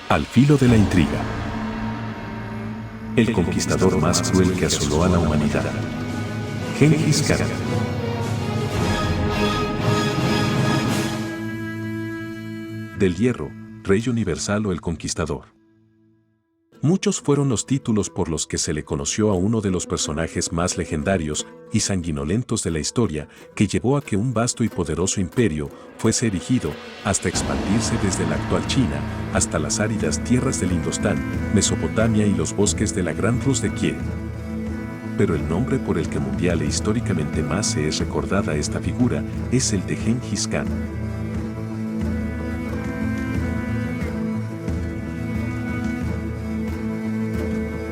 Al filo de la intriga. El conquistador más cruel que asoló a la humanidad. Gengis Khan. Del Hierro, Rey Universal o el Conquistador. Muchos fueron los títulos por los que se le conoció a uno de los personajes más legendarios y sanguinolentos de la historia, que llevó a que un vasto y poderoso imperio fuese erigido hasta expandirse desde la actual China hasta las áridas tierras del Indostán, Mesopotamia y los bosques de la Gran Rus de Kiev. Pero el nombre por el que mundial e históricamente más se es recordada esta figura es el de Gengis Khan.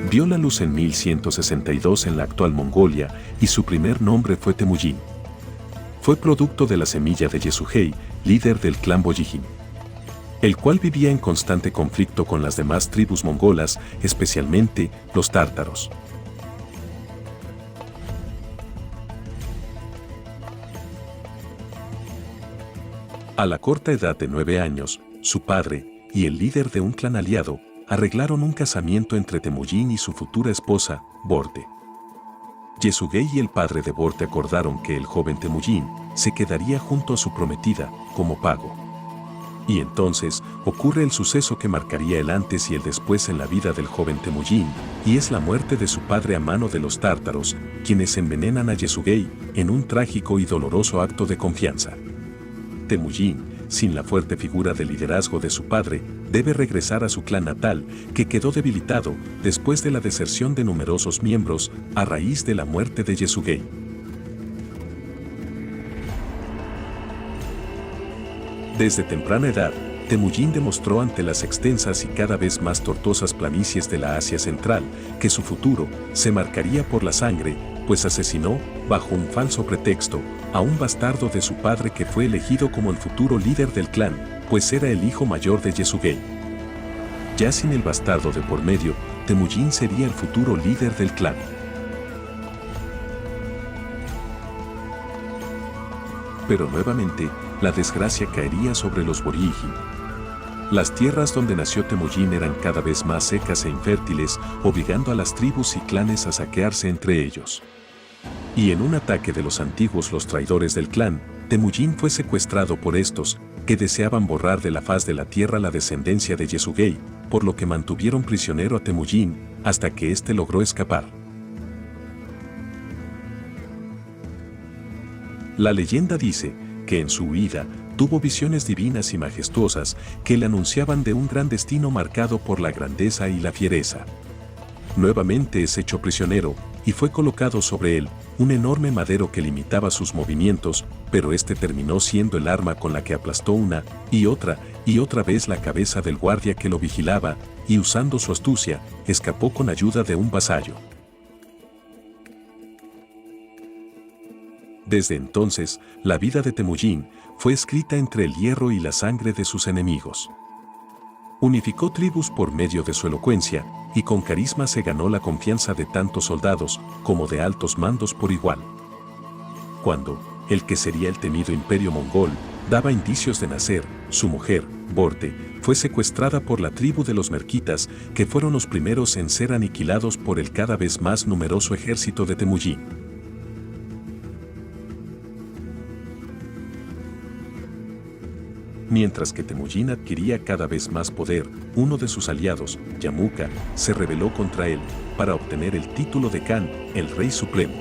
Vio la luz en 1162 en la actual Mongolia y su primer nombre fue Temujin. Fue producto de la semilla de Yesugei, líder del clan Boyijin, el cual vivía en constante conflicto con las demás tribus mongolas, especialmente los tártaros. A la corta edad de 9 años, su padre y el líder de un clan aliado arreglaron un casamiento entre Temujin y su futura esposa, Borte. Yesugei y el padre de Borte acordaron que el joven Temujin se quedaría junto a su prometida como pago. Y entonces ocurre el suceso que marcaría el antes y el después en la vida del joven Temujin, y es la muerte de su padre a mano de los tártaros, quienes envenenan a Yesugei en un trágico y doloroso acto de confianza. Temujin, sin la fuerte figura de liderazgo de su padre, debe regresar a su clan natal, que quedó debilitado después de la deserción de numerosos miembros a raíz de la muerte de Yesugei. Desde temprana edad, Temujin demostró ante las extensas y cada vez más tortuosas planicies de la Asia Central que su futuro se marcaría por la sangre, pues asesinó, bajo un falso pretexto, a un bastardo de su padre que fue elegido como el futuro líder del clan, pues era el hijo mayor de Yesugei. Ya sin el bastardo de por medio, Temujin sería el futuro líder del clan. Pero nuevamente, la desgracia caería sobre los Boryijin. Las tierras donde nació Temujin eran cada vez más secas e infértiles, obligando a las tribus y clanes a saquearse entre ellos. Y en un ataque de los antiguos los traidores del clan, Temujin fue secuestrado por estos, que deseaban borrar de la faz de la tierra la descendencia de Yesugei, por lo que mantuvieron prisionero a Temujin, hasta que éste logró escapar. La leyenda dice que en su huida tuvo visiones divinas y majestuosas que le anunciaban de un gran destino marcado por la grandeza y la fiereza. Nuevamente es hecho prisionero, y fue colocado sobre él un enorme madero que limitaba sus movimientos, pero este terminó siendo el arma con la que aplastó una y otra vez la cabeza del guardia que lo vigilaba, y usando su astucia, escapó con ayuda de un vasallo. Desde entonces, la vida de Temujin fue escrita entre el hierro y la sangre de sus enemigos. Unificó tribus por medio de su elocuencia, y con carisma se ganó la confianza de tanto soldados como de altos mandos por igual. Cuando el que sería el temido imperio mongol daba indicios de nacer, su mujer, Borte, fue secuestrada por la tribu de los merquitas, que fueron los primeros en ser aniquilados por el cada vez más numeroso ejército de Temujin. Mientras que Temujin adquiría cada vez más poder, uno de sus aliados, Yamuka, se rebeló contra él para obtener el título de Khan, el Rey Supremo.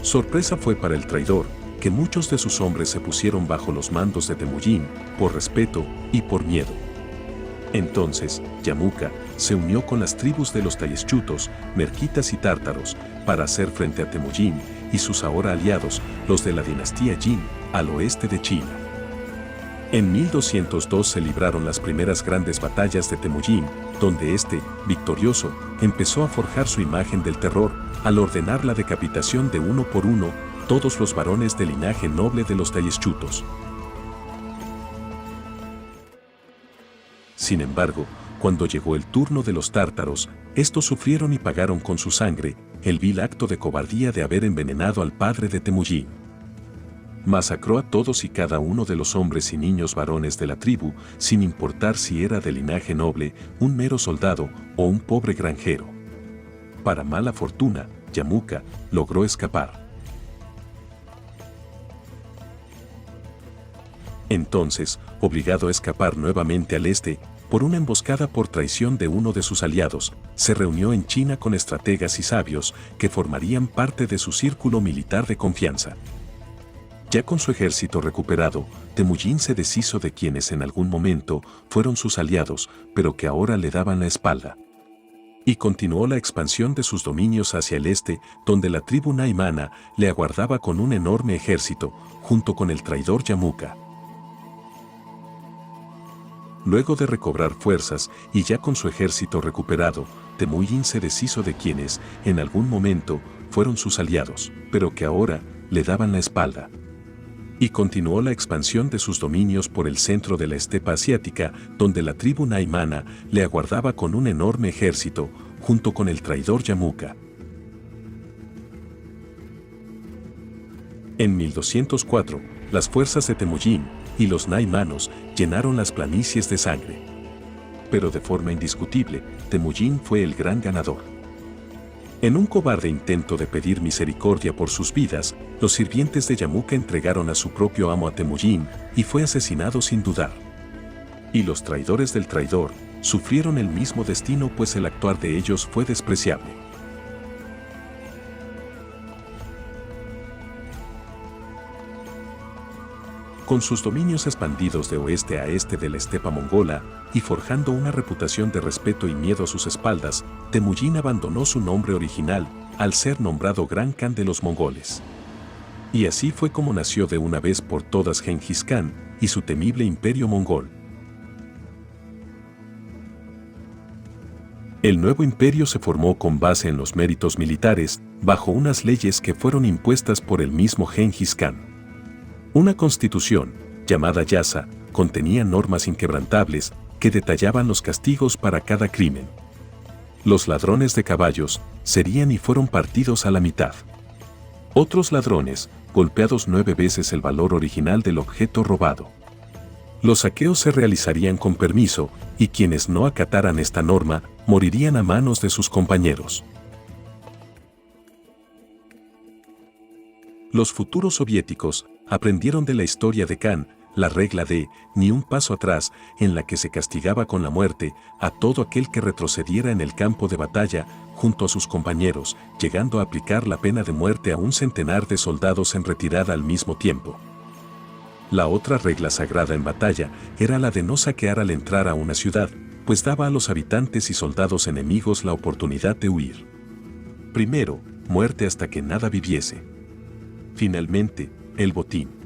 Sorpresa fue para el traidor que muchos de sus hombres se pusieron bajo los mandos de Temujin por respeto y por miedo. Entonces, Yamuka se unió con las tribus de los Tayeschutos, merquitas y tártaros para hacer frente a Temujin y sus ahora aliados, los de la dinastía Jin, al oeste de China. En 1202 se libraron las primeras grandes batallas de Temujin, donde este, victorioso, empezó a forjar su imagen del terror al ordenar la decapitación de uno por uno todos los varones del linaje noble de los Tayeschutos. Sin embargo, cuando llegó el turno de los tártaros, estos sufrieron y pagaron con su sangre el vil acto de cobardía de haber envenenado al padre de Temujin. Masacró a todos y cada uno de los hombres y niños varones de la tribu, sin importar si era de linaje noble, un mero soldado o un pobre granjero. Para mala fortuna, Yamuka logró escapar. Entonces, obligado a escapar nuevamente al este, por una emboscada por traición de uno de sus aliados, se reunió en China con estrategas y sabios que formarían parte de su círculo militar de confianza. Ya con su ejército recuperado, Temujin se deshizo de quienes en algún momento fueron sus aliados, pero que ahora le daban la espalda. Y continuó la expansión de sus dominios hacia el este, donde la tribu Naimana le aguardaba con un enorme ejército, junto con el traidor Yamuka. Luego de recobrar fuerzas y ya con su ejército recuperado, Temujin se deshizo de quienes, en algún momento, fueron sus aliados, pero que ahora le daban la espalda. Y continuó la expansión de sus dominios por el centro de la estepa asiática, donde la tribu Naimana le aguardaba con un enorme ejército, junto con el traidor Yamuka. En 1204, las fuerzas de Temujin y los Naimanos llenaron las planicies de sangre. Pero de forma indiscutible, Temujin fue el gran ganador. En un cobarde intento de pedir misericordia por sus vidas, los sirvientes de Yamuka entregaron a su propio amo a Temujin y fue asesinado sin dudar. Y los traidores del traidor sufrieron el mismo destino, pues el actuar de ellos fue despreciable. Con sus dominios expandidos de oeste a este de la estepa mongola y forjando una reputación de respeto y miedo a sus espaldas, Temujin abandonó su nombre original al ser nombrado Gran Khan de los mongoles. Y así fue como nació de una vez por todas Genghis Khan y su temible imperio mongol. El nuevo imperio se formó con base en los méritos militares, bajo unas leyes que fueron impuestas por el mismo Genghis Khan. Una constitución, llamada Yasa, contenía normas inquebrantables que detallaban los castigos para cada crimen. Los ladrones de caballos serían y fueron partidos a la mitad. Otros ladrones, golpeados 9 veces el valor original del objeto robado. Los saqueos se realizarían con permiso, y quienes no acataran esta norma morirían a manos de sus compañeros. Los futuros soviéticos aprendieron de la historia de Khan la regla de ni un paso atrás, en la que se castigaba con la muerte a todo aquel que retrocediera en el campo de batalla junto a sus compañeros, llegando a aplicar la pena de muerte a un centenar de soldados en retirada al mismo tiempo. La otra regla sagrada en batalla era la de no saquear al entrar a una ciudad, pues daba a los habitantes y soldados enemigos la oportunidad de huir. Primero, muerte hasta que nada viviese. Finalmente, el botín.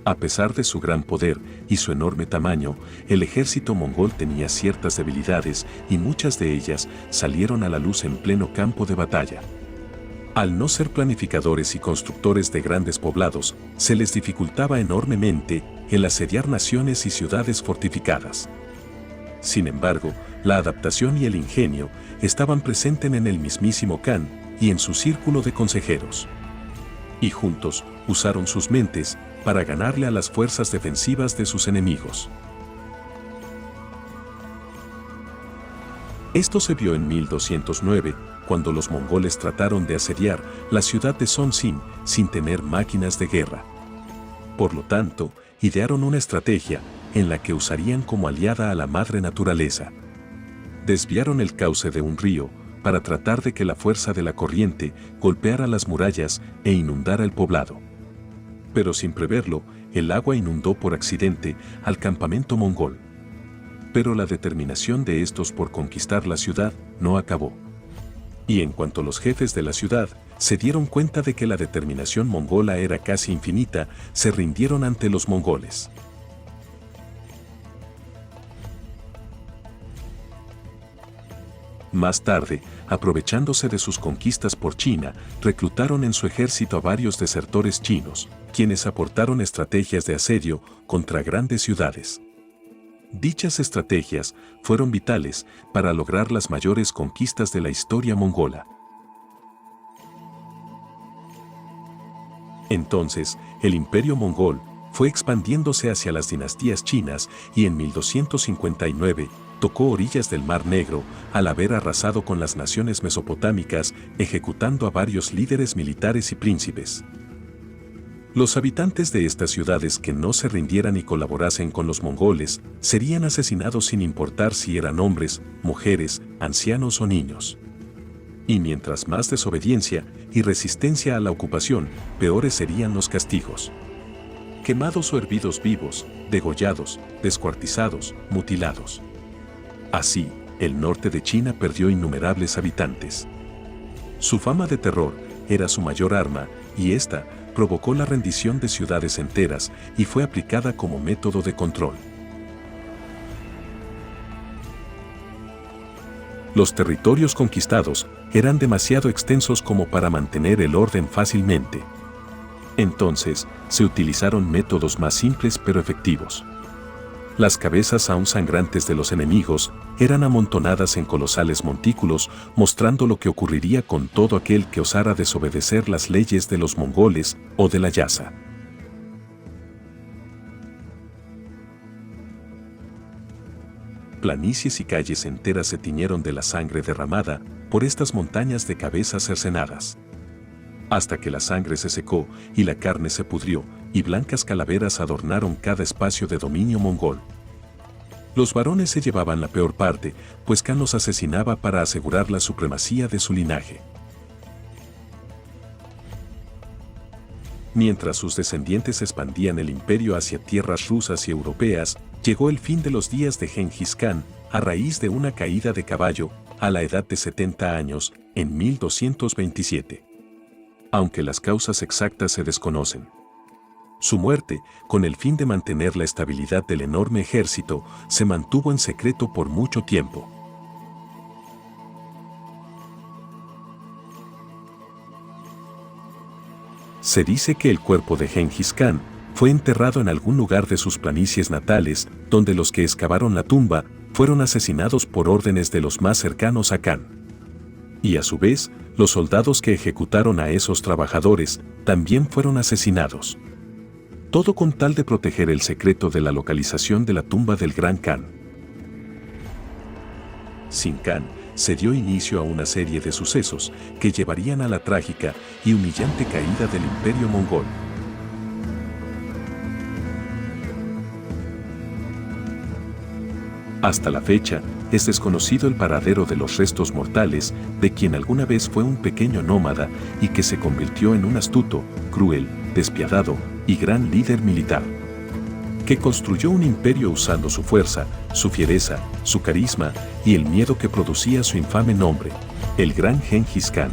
A pesar de su gran poder y su enorme tamaño, el ejército mongol tenía ciertas debilidades y muchas de ellas salieron a la luz en pleno campo de batalla. Al no ser planificadores y constructores de grandes poblados, se les dificultaba enormemente el asediar naciones y ciudades fortificadas. Sin embargo, la adaptación y el ingenio estaban presentes en el mismísimo Khan y en su círculo de consejeros. Y juntos usaron sus mentes para ganarle a las fuerzas defensivas de sus enemigos. Esto se vio en 1209, cuando los mongoles trataron de asediar la ciudad de Sonsin sin tener máquinas de guerra. Por lo tanto, idearon una estrategia en la que usarían como aliada a la madre naturaleza. Desviaron el cauce de un río para tratar de que la fuerza de la corriente golpeara las murallas e inundara el poblado. Pero sin preverlo, el agua inundó por accidente al campamento mongol. Pero la determinación de estos por conquistar la ciudad no acabó. Y en cuanto los jefes de la ciudad se dieron cuenta de que la determinación mongola era casi infinita, se rindieron ante los mongoles. Más tarde, aprovechándose de sus conquistas por China, reclutaron en su ejército a varios desertores chinos, quienes aportaron estrategias de asedio contra grandes ciudades. Dichas estrategias fueron vitales para lograr las mayores conquistas de la historia mongola. Entonces, el imperio mongol fue expandiéndose hacia las dinastías chinas y en 1259 tocó orillas del Mar Negro al haber arrasado con las naciones mesopotámicas, ejecutando a varios líderes militares y príncipes. Los habitantes de estas ciudades que no se rindieran y colaborasen con los mongoles serían asesinados sin importar si eran hombres, mujeres, ancianos o niños. Y mientras más desobediencia y resistencia a la ocupación, peores serían los castigos. Quemados o hervidos vivos, degollados, descuartizados, mutilados. Así, el norte de China perdió innumerables habitantes. Su fama de terror era su mayor arma, y esta provocó la rendición de ciudades enteras y fue aplicada como método de control. Los territorios conquistados eran demasiado extensos como para mantener el orden fácilmente. Entonces, se utilizaron métodos más simples pero efectivos. Las cabezas aún sangrantes de los enemigos eran amontonadas en colosales montículos, mostrando lo que ocurriría con todo aquel que osara desobedecer las leyes de los mongoles o de la Yasa. Planicies y calles enteras se tiñeron de la sangre derramada por estas montañas de cabezas cercenadas. Hasta que la sangre se secó y la carne se pudrió, y blancas calaveras adornaron cada espacio de dominio mongol. Los varones se llevaban la peor parte, pues Khan los asesinaba para asegurar la supremacía de su linaje. Mientras sus descendientes expandían el imperio hacia tierras rusas y europeas, llegó el fin de los días de Gengis Khan, a raíz de una caída de caballo, a la edad de 70 años, en 1227. Aunque las causas exactas se desconocen. Su muerte, con el fin de mantener la estabilidad del enorme ejército, se mantuvo en secreto por mucho tiempo. Se dice que el cuerpo de Gengis Khan fue enterrado en algún lugar de sus planicies natales, donde los que excavaron la tumba fueron asesinados por órdenes de los más cercanos a Khan. Y a su vez, los soldados que ejecutaron a esos trabajadores también fueron asesinados. Todo con tal de proteger el secreto de la localización de la tumba del Gran Khan. Sin Khan, se dio inicio a una serie de sucesos que llevarían a la trágica y humillante caída del imperio mongol. Hasta la fecha, es desconocido el paradero de los restos mortales de quien alguna vez fue un pequeño nómada y que se convirtió en un astuto, cruel, despiadado y gran líder militar, que construyó un imperio usando su fuerza, su fiereza, su carisma y el miedo que producía su infame nombre, el Gran Gengis Khan.